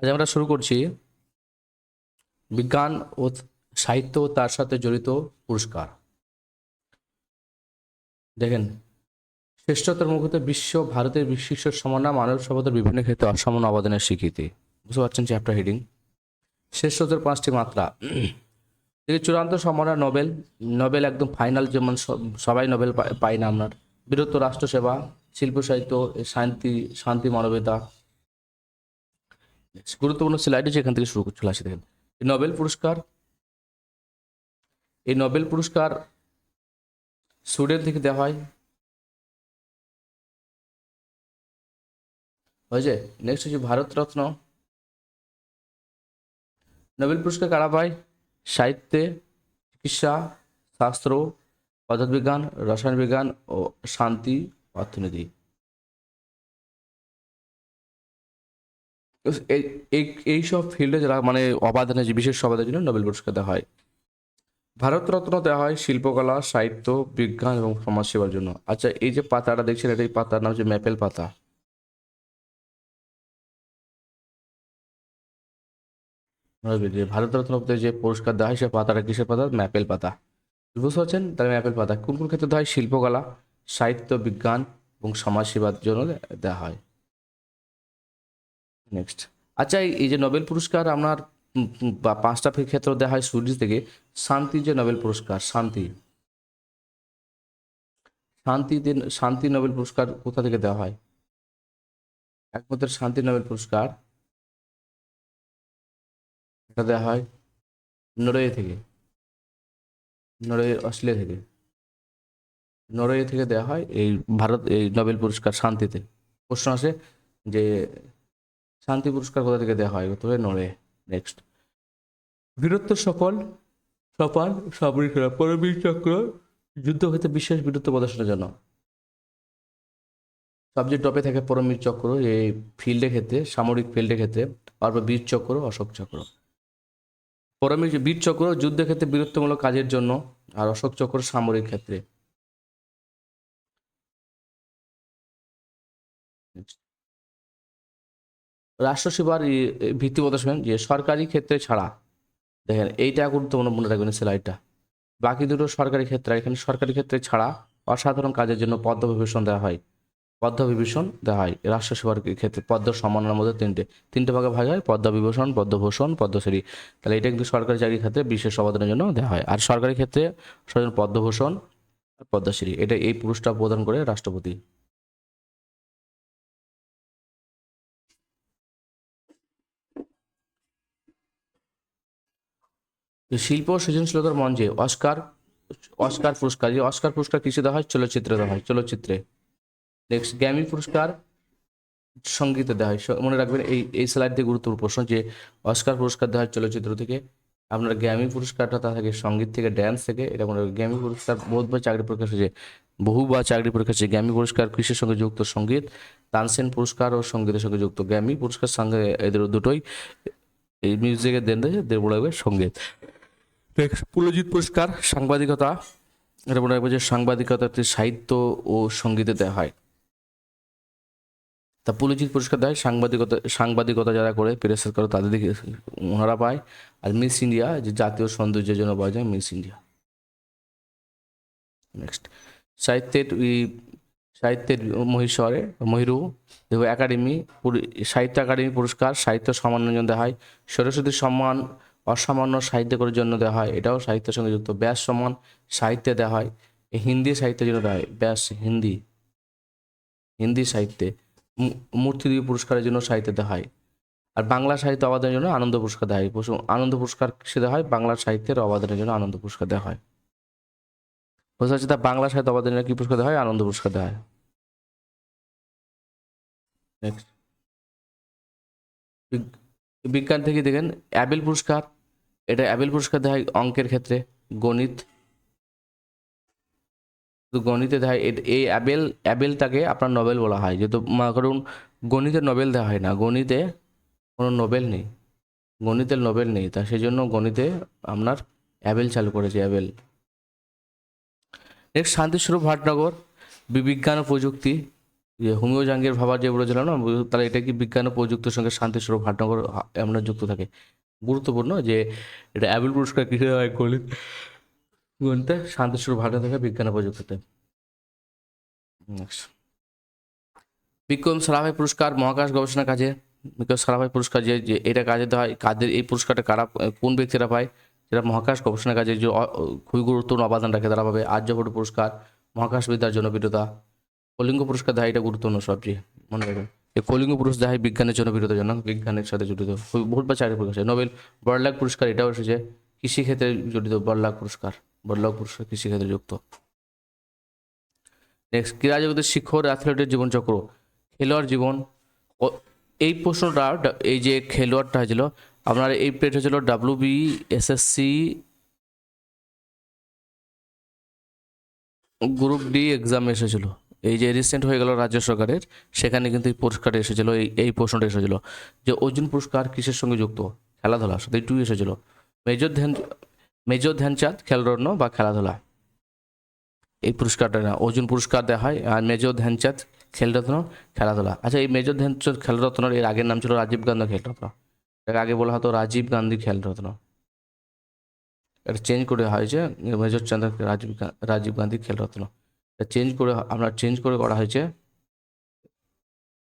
আজ আমরা শুরু করছি বিজ্ঞান ও সাহিত্য ও তার সাথে জড়িত পুরস্কার। দেখেন, শ্রেষ্ঠতার মুখতে বিশ্ব ভারতের শীর্ষ সম্মাননা মানব সভ্যতার বিভিন্ন ক্ষেত্রে অসামান্য অবদানের স্বীকৃতি। বুঝতে পারছেন চ্যাপ্টার হেডিং শ্রেষ্ঠতার 5টি মাত্রা। এই চূড়ান্ত সম্মাননা নোবেল, নোবেল একদম ফাইনাল, যেমন সবাই নোবেল পাই না আপনার। বীরত্ব, রাষ্ট্রসেবা, শিল্প সাহিত্য, শান্তি, শান্তি মানবতা। গুরুত্বপূর্ণ স্লাইড হচ্ছে, এখান থেকে শুরু চলে আসি। দেখেন, এই নোবেল পুরস্কার, এই নোবেল পুরস্কার সুইডেন থেকে দেওয়া হয়। হয়েছে। নেক্সট হচ্ছে ভারতরত্ন। নোবেল পুরস্কার কারা পায়? সাহিত্যে, চিকিৎসা, শাস্ত্র, পদার্থবিজ্ঞান, রসায়ন বিজ্ঞান ও শান্তি, অর্থনীতি। এইসব ফিল্ডে যারা মানে অবদানে, যে বিশেষ অবদানের জন্য নোবেল পুরস্কার দেওয়া হয়। ভারতরত্ন দেওয়া হয় শিল্পকলা, সাহিত্য, বিজ্ঞান এবং সমাজসেবার জন্য। আচ্ছা, এই যে পাতাটা দেখছেন, এটা এই পাতার নাম হচ্ছে ম্যাপেল পাতা। ভারতরত্ন যে পুরস্কার দেওয়া হয়, সে পাতাটা কিসের পাতা? ম্যাপেল পাতা। বুঝতে পারছেন? তাহলে ম্যাপেল পাতা কোন কোন ক্ষেত্রে দেওয়া হয়? শিল্পকলা, সাহিত্য, বিজ্ঞান এবং সমাজসেবার জন্য দেওয়া হয়। নেক্সট। আচ্ছা, এই যে নোবেল পুরস্কার আপনার বা 5টা ক্ষেত্রে দেওয়া হয় সুইডিশ থেকে। শান্তি যে নোবেল পুরস্কার, শান্তি, শান্তি নোবেল পুরস্কার কোথা থেকে দেওয়া হয়? একমাত্র শান্তি নোবেল পুরস্কার এটা দেওয়া হয় নরওয়ে থেকে, নরওয়ে, অস্ট্রেলিয়া থেকে। নরওয়ে থেকে দেওয়া হয় এই এই নোবেল পুরস্কার শান্তিতে। প্রশ্ন আসে যে শান্তি পুরস্কার কোথা থেকে দেওয়া হয়? তবে নরওয়ে। নেক্সট। বীরত্ব সফল সফল সামরিক সেনা, পরমবীর চক্র, যুদ্ধক্ষেত্রে বিশেষ বীরত্ব প্রদর্শনের জন্য। সবচেয়ে টপে থাকে পরমবীর চক্র এই ফিল্ডের ক্ষেত্রে, সামরিক ফিল্ডের ক্ষেত্রে। তারপর বীর চক্র, অশোক চক্র। পরমবীর বীর চক্র যুদ্ধের ক্ষেত্রে বীরত্বমূলক কাজের জন্য, আর অশোক চক্র সামরিক ক্ষেত্রে। রাষ্ট্রসেবার ভিত্তি প্রদর্শন, যে সরকারি ক্ষেত্রে ছাড়া। দেখেন, এইটা গুরুত্বপূর্ণ, মনে রাখবেন স্লাইডটা। বাকি দুটো সরকারি ক্ষেত্রে, এখানে সরকারি ক্ষেত্রে ছাড়া অসাধারণ কাজের জন্য পদ্মবিভূষণ দেওয়া হয়। পদ্মবিভূষণ দেওয়া হয় রাষ্ট্রসেবার ক্ষেত্রে। পদ্ম সম্মাননার মধ্যে তিনটে ভাগে ভাগ হয়: পদ্মবিভূষণ, পদ্মভূষণ, পদ্মশ্রী। তাহলে এটা কিন্তু সরকারি চাকরির ক্ষেত্রে বিশেষ অবদানের জন্য দেওয়া হয়। আর সরকারি ক্ষেত্রে পদ্মভূষণ আর পদ্মশ্রী, এটা এই পুরস্কার প্রদান করে রাষ্ট্রপতি। শিল্প ও সৃজনশীলতার মঞ্চে অস্কার, অস্কার পুরস্কার, এই অস্কার পুরস্কার কিসে দেওয়া হয়? চলচ্চিত্রে দেওয়া হয়, চলচ্চিত্রে। নেক্সট, গ্র্যামি পুরস্কার সঙ্গীতে দেওয়া হয়। মনে রাখবেন এই স্লাইড দিয়ে গুরুত্বপূর্ণ প্রশ্ন, যে অস্কার পুরস্কার দেওয়া হয় চলচ্চিত্র থেকে। আপনার গ্র্যামি পুরস্কারটা তা থাকে সঙ্গীত থেকে, ড্যান্স থেকে। এটা মনে রাখবেন। গ্র্যামি পুরস্কার বহুবার চাকরি পরীক্ষা এসেছে, বহুবার চাকরি পরীক্ষা এসেছে। গ্র্যামি পুরস্কার কিসের সঙ্গে যুক্ত? সঙ্গীত। তানসেন পুরস্কার ও সঙ্গীতের সঙ্গে যুক্ত। গ্র্যামি পুরস্কার সঙ্গে এদের দুটোই এই মিউজিকের দেন দেয়, বলে রাখবে সঙ্গীত। পুলজিৎ পুরস্কার সাংবাদিকতা, এটা মনে রাখবে যে সাংবাদিকতাতে সাহিত্য ও সঙ্গীতে দেওয়া হয়। তা পুলজিৎ পুরস্কার দেয় সাংবাদিকতা যারা করে, প্রেসের করে, তাদের দিকে ওনারা পায়। আর মিস ইন্ডিয়া, যে জাতীয় সৌন্দর্যের জন্য পাওয়া যায়, মিস ইন্ডিয়া। নেক্সট। সাহিত্যের সাহিত্যের মহীশূরে, মহিরু দেখো একাডেমি, সাহিত্য একাডেমি পুরস্কার সাহিত্য সম্মানের জন্য দেওয়া হয়। সরস্বতী সম্মান অসামান্য সাহিত্য করার জন্য দেওয়া হয়, এটাও সাহিত্যের সঙ্গে যুক্ত। ব্যাস সম্মান সাহিত্যে দেওয়া হয়। হিন্দি সাহিত্যের জন্য দেওয়া হয়, ব্যাস হিন্দি, হিন্দি সাহিত্যে। মূর্তিদেবী পুরস্কারের জন্য সাহিত্যে দেওয়া হয়। আর বাংলা সাহিত্য অবদানের জন্য আনন্দ পুরস্কার দেওয়া হয়। আনন্দ পুরস্কার কিসে দেওয়া হয়? বাংলা সাহিত্যের অবদানের জন্য আনন্দ পুরস্কার দেওয়া হয়। বুঝতে পারছি? তা বাংলা সাহিত্য অবদানের জন্য কি পুরস্কার দেওয়া হয়? আনন্দ পুরস্কার দেওয়া হয়। নেক্সট। বিজ্ঞান থেকে দেখেন অ্যাবেল পুরস্কার, এটা অ্যাবেল পুরস্কার দেওয়া হয় অঙ্কের ক্ষেত্রে, গণিত, গণিতে দেওয়া হয়। এই অ্যাবেলটাকে আপনার নোবেল বলা হয়, যেহেতু কারণ গণিতে নোবেল দেওয়া হয় না, গণিতে কোনো নোবেল নেই, গণিতের নোবেল নেই, তা সেই জন্য গণিতে আপনার অ্যাবেল চালু করেছে, অ্যাবেল। নেক্সট, শান্তিস্বরূপ ভট্টনগর বিজ্ঞান ও প্রযুক্তি, হুমিও জাহাঙ্গীর ভাবা যে বলেছিলাম না, তাহলে এটা কি বিজ্ঞান ও প্রযুক্তির সঙ্গে শান্তিস্বরূপ ভাটনগর আমরা যুক্ত থাকে। গুরুত্বপূর্ণ যে এটা অ্যাবেল পুরস্কার কিসে হয় গণিতে, শান্তিস্বরূপ ভাটনগর থাকে বিজ্ঞান ও প্রযুক্তিতে। Next. বিক্রম সারাভাই পুরস্কার মহাকাশ গবেষণা কাজে, বিক্রম সারাভাই পুরস্কার যে এটা কাজে দেওয়া হয়, কাদের এই পুরস্কারটা কারা কোন ব্যক্তিরা পায়, যেটা মহাকাশ গবেষণা কাজে যে খুবই গুরুত্বপূর্ণ অবদান রাখে তারা পাবে। আর্যভট্ট পুরস্কার মহাকাশবিদ্যার জনপ্রিয়তা। কলিঙ্গ পুরস্কার দেয়, এটা গুরুত্বপূর্ণ সবচেয়ে মনে রাখবেন। এই কলিঙ্গ পুরস্কার দেয় বিজ্ঞানের জনপ্রিয়তার জন্য, বিজ্ঞানের সাথে জড়িত বহুতবার চাকরি প্রকাশ। নোবেল বড়লাক পুরস্কার এটাও এসেছে কৃষিক্ষেত্রে জড়িত, বড়লাক পুরস্কার, বড়লাক পুরস্কার কৃষিক্ষেত্রে যুক্ত। নেক্সট, ক্রীড়া জগতের শিখর অ্যাথলেটের জীবনচক্র, খেলোয়াড় জীবন। এই প্রশ্নটা, এই যে খেলোয়াড়টা হয়েছিল আপনার, এই পেট হয়েছিল WBSSC গ্রুপ ডি এক্সাম এসেছিল, এই যে রিসেন্ট হয়ে গেল রাজ্য সরকারের, সেখানে কিন্তু এই পুরস্কারটা এসেছিল, এই প্রশ্নটা এসেছিল যে অর্জুন পুরস্কার কিসের সঙ্গে যুক্ত, খেলাধুলার সাথে, একটু এসেছিল। মেজর ধ্যানচাঁদ খেলরত্ন বা খেলাধুলা, এই পুরস্কারটা না, অর্জুন পুরস্কার দেওয়া হয়, আর মেজর ধ্যানচাঁদ খেলরত্ন খেলাধুলা। আচ্ছা, এই মেজর ধ্যানচাঁদ খেলরত্নর এর আগের নাম ছিল রাজীব গান্ধী খেলরত্ন, এর আগে বলা হতো রাজীব গান্ধী খেলরত্ন, এটা চেঞ্জ করে হয়েছে মেজর চাঁদ রাজীব গান্ধী খেলরত্ন, এটা চেঞ্জ করে আমরা চেঞ্জ করে করা হয়েছে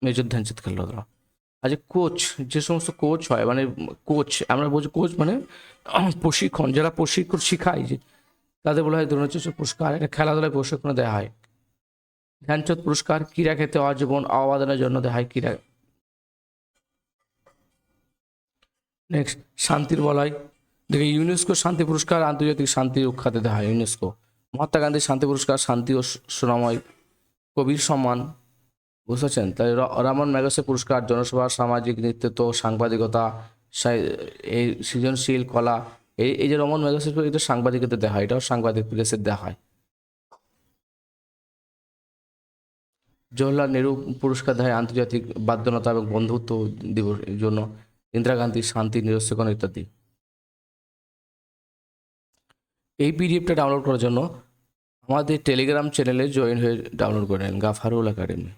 মেজর ধ্যানচাঁদ খেলরত্ন। আচ্ছা, কোচ, যে সমস্ত কোচ হয় মানে কোচ, আমরা বলছি কোচ মানে প্রশিক্ষণ, যারা প্রশিক্ষণ শিখায় যে তাদের বলা হয় দ্রোণাচার্য পুরস্কার, এটা খেলাধুলায় প্রশিক্ষণ দেওয়া হয়। ধ্যানচাঁদ পুরস্কার ক্রীড়া ক্ষেত্রে আজীবন অবদানের জন্য দেওয়া হয় ক্রীড়া। নেক্সট, শান্তির বলয়, দেখে ইউনেস্কো শান্তি পুরস্কার আন্তর্জাতিক শান্তি রক্ষাতে দেওয়া হয় ইউনেস্কো। মহাত্মা গান্ধীর শান্তি পুরস্কার শান্তি ও সুনাময়। কবির সম্মান, বুঝতে পারছেন, তাই রামন ম্যাগসে পুরস্কার জনসভা, সামাজিক নেতৃত্ব, সাংবাদিকতা, এই সৃজনশীল কলা। এই যে রমন ম্যাগসে, এটা সাংবাদিকতা দেওয়া হয়, এটাও সাংবাদিক প্রেসের দেওয়া হয়। জওহরলাল নেহরু পুরস্কার দেওয়া হয় আন্তর্জাতিক বাধ্যনতা এবং বন্ধুত্ব দিবসের জন্য। ইন্দিরা গান্ধী শান্তি নিরস্ত্রীকরণ ইত্যাদি। এই পিডিএফটা ডাউনলোড করার জন্য আমাদের টেলিগ্রাম চ্যানেলে জয়েন হয়ে ডাউনলোড করে নেন, গাফারুল একাডেমি।